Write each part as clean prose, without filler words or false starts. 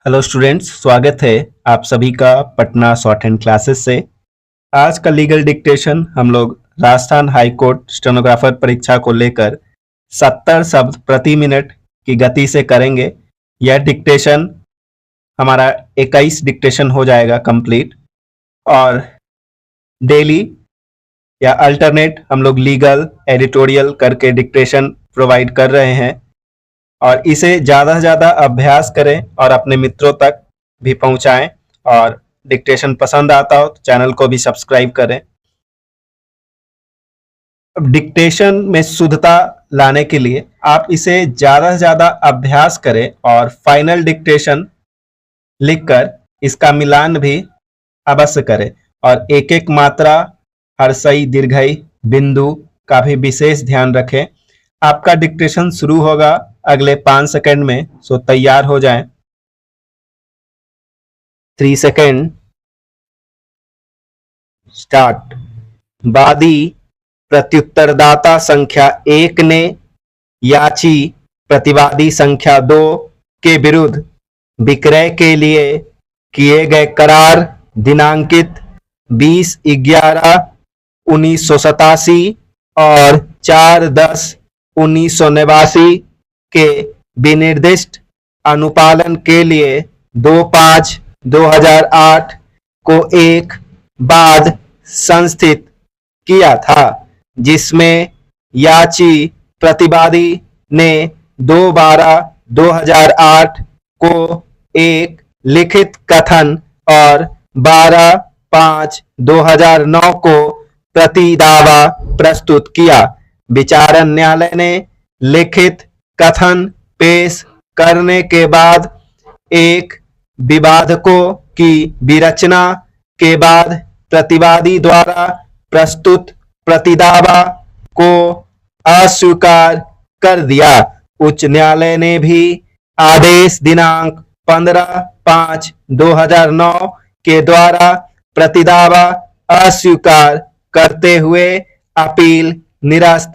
Hello students, स्वागत है आप सभी का पटना शॉर्ट हैंड क्लासेस से। आज का लीगल डिक्टेशन हम लोग राजस्थान हाई कोर्ट स्टेनोग्राफर परीक्षा को लेकर 70 शब्द प्रति मिनट की गति से करेंगे। यह डिक्टेशन हमारा 21 डिक्टेशन हो जाएगा कंप्लीट, और डेली या अल्टरनेट हम लोग लीगल एडिटोरियल करके डिक्टेशन प्रोवाइड कर रहे हैं। और इसे ज़्यादा से ज़्यादा अभ्यास करें और अपने मित्रों तक भी पहुंचाएं। और डिक्टेशन पसंद आता हो तो चैनल को भी सब्सक्राइब करें। अब डिक्टेशन में शुद्धता लाने के लिए आप इसे ज़्यादा से ज़्यादा अभ्यास करें और फाइनल डिक्टेशन लिखकर इसका मिलान भी अवश्य करें। और एक एक मात्रा, हर्षई, दीर्घई, बिंदु का भी विशेष ध्यान रखें। आपका डिक्टेशन शुरू होगा अगले 5 सेकंड में, सो तैयार हो जाएं। 3 सेकंड, स्टार्ट। वादी प्रत्युत्तरदाता संख्या 1 ने याची प्रतिवादी संख्या 2 के विरुद्ध विक्रय के लिए किए गए करार दिनांकित 20/11/1987 और 4/10/1989 के विनिर्दिष्ट अनुपालन के लिए 2/5/2008 को एक बाद संस्थित किया था, जिसमें याची प्रतिवादी ने 2/12/2008 को एक लिखित कथन और 12/5/2009 को प्रतिदावा प्रस्तुत किया। विचारण न्यायालय ने लिखित कथन पेश करने के बाद एक विवादकों की विरचना के बाद प्रतिवादी द्वारा प्रस्तुत प्रतिदावा को अस्वीकार कर दिया। उच्च न्यायालय ने भी आदेश दिनांक 15/5/2009 के द्वारा प्रतिदावा अस्वीकार करते हुए अपील निरस्त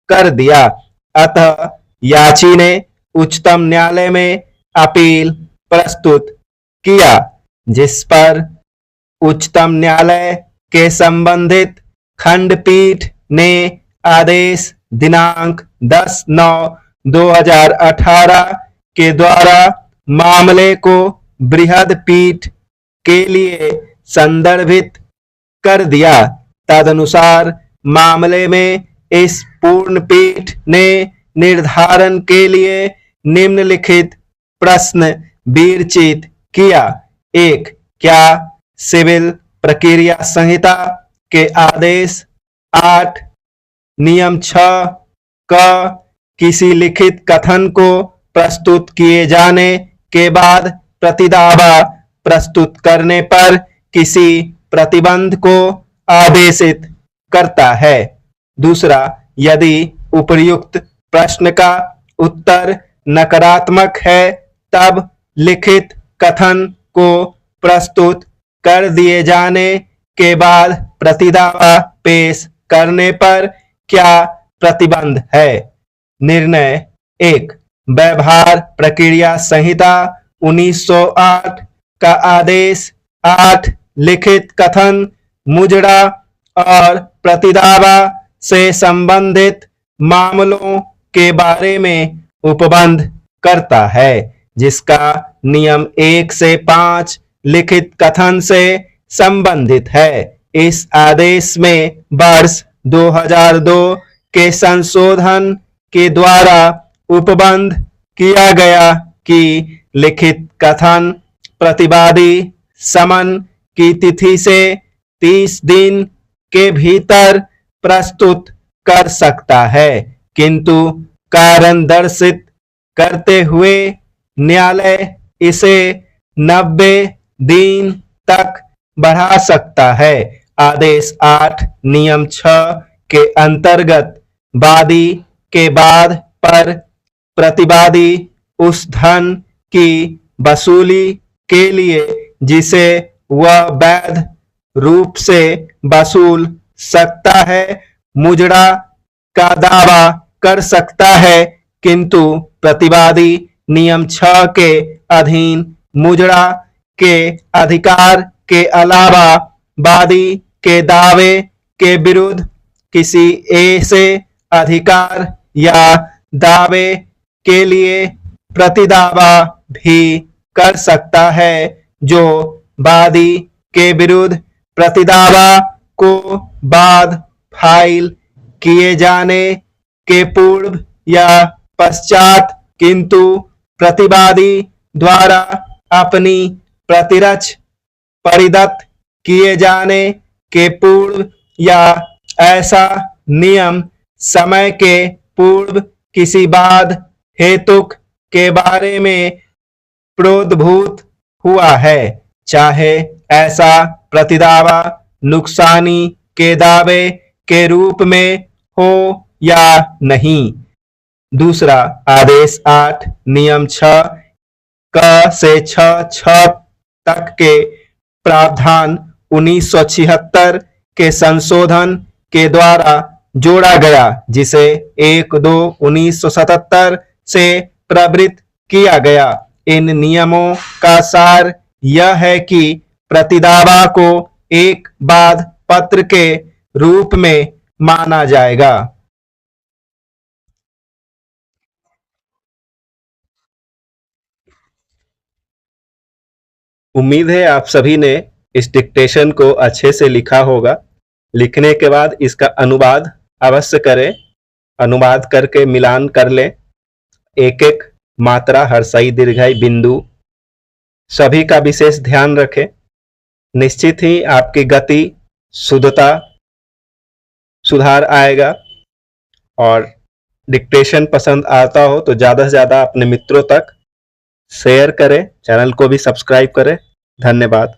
कर दिया। अतः याची ने उच्चतम न्यायालय में अपील प्रस्तुत किया, जिस पर उच्चतम न्यायालय के संबंधित खंडपीठ ने आदेश दिनांक 10/9/2018 के द्वारा मामले को बृहद पीठ के लिए संदर्भित कर दिया। तदनुसार मामले में इस पूर्ण पीठ ने निर्धारण के लिए निम्नलिखित प्रश्न विरचित किया। 1. क्या सिविल प्रक्रिया संहिता के आदेश 8 नियम 6 का किसी लिखित कथन को प्रस्तुत किए जाने के बाद प्रतिदावा प्रस्तुत करने पर किसी प्रतिबंध को आदेशित करता है? दूसरा, यदि उपर्युक्त प्रश्न का उत्तर नकारात्मक है, तब लिखित कथन को प्रस्तुत कर दिए जाने के बाद प्रतिदावा पेश करने पर क्या प्रतिबंध है? निर्णय 1. व्यवहार प्रक्रिया संहिता 1908 का आदेश 8 लिखित कथन, मुजरा और प्रतिदावा से संबंधित मामलों के बारे में उपबंध करता है, जिसका नियम 1 से 5 लिखित कथन से संबंधित है। इस आदेश में वर्ष 2002 के संशोधन के द्वारा उपबंध किया गया कि लिखित कथन प्रतिवादी समन की तिथि से 30 दिन के भीतर प्रस्तुत कर सकता है, किंतु कारण दर्शित करते हुए न्यायालय इसे 90 दिन तक बढ़ा सकता है। आदेश 8 नियम 6 के अंतर्गत वादी के बाद पर प्रतिवादी उस धन की वसूली के लिए जिसे वह वैध रूप से वसूल सकता है, मुजरा का दावा कर सकता है, किंतु प्रतिवादी नियम 6 के अधीन मुजरा के अधिकार के अलावा वादी के दावे के विरुद्ध किसी ऐसे अधिकार या दावे के लिए प्रतिदावा भी कर सकता है जो वादी के विरुद्ध प्रतिदावा को बाद फाइल किए जाने के पूर्व या पश्चात किंतु प्रतिवादी द्वारा अपनी प्रतिरक्ष परिदत्त किए जाने के पूर्व या ऐसा नियम समय के पूर्व किसी वाद हेतुक के बारे में प्रोद्भूत हुआ है, चाहे ऐसा प्रतिदावा नुकसानी के दावे के रूप में हो या नहीं। दूसरा, आदेश 8 नियम 6 क से 6 तक के प्रावधान 1976 के संशोधन के द्वारा जोड़ा गया, जिसे 1-2-1977 से प्रवृत्त किया गया। इन नियमों का सार यह है कि प्रतिदावा को एक वाद पत्र के रूप में माना जाएगा। उम्मीद है आप सभी ने इस डिक्टेशन को अच्छे से लिखा होगा। लिखने के बाद इसका अनुवाद अवश्य करें, अनुवाद करके मिलान कर लें। एक एक मात्रा, हर्षई, दीर्घई, बिंदु सभी का विशेष ध्यान रखें। निश्चित ही आपकी गति, शुद्धता सुधार आएगा। और डिक्टेशन पसंद आता हो तो ज़्यादा से ज़्यादा अपने मित्रों तक शेयर करें, चैनल को भी सब्सक्राइब करें। धन्यवाद।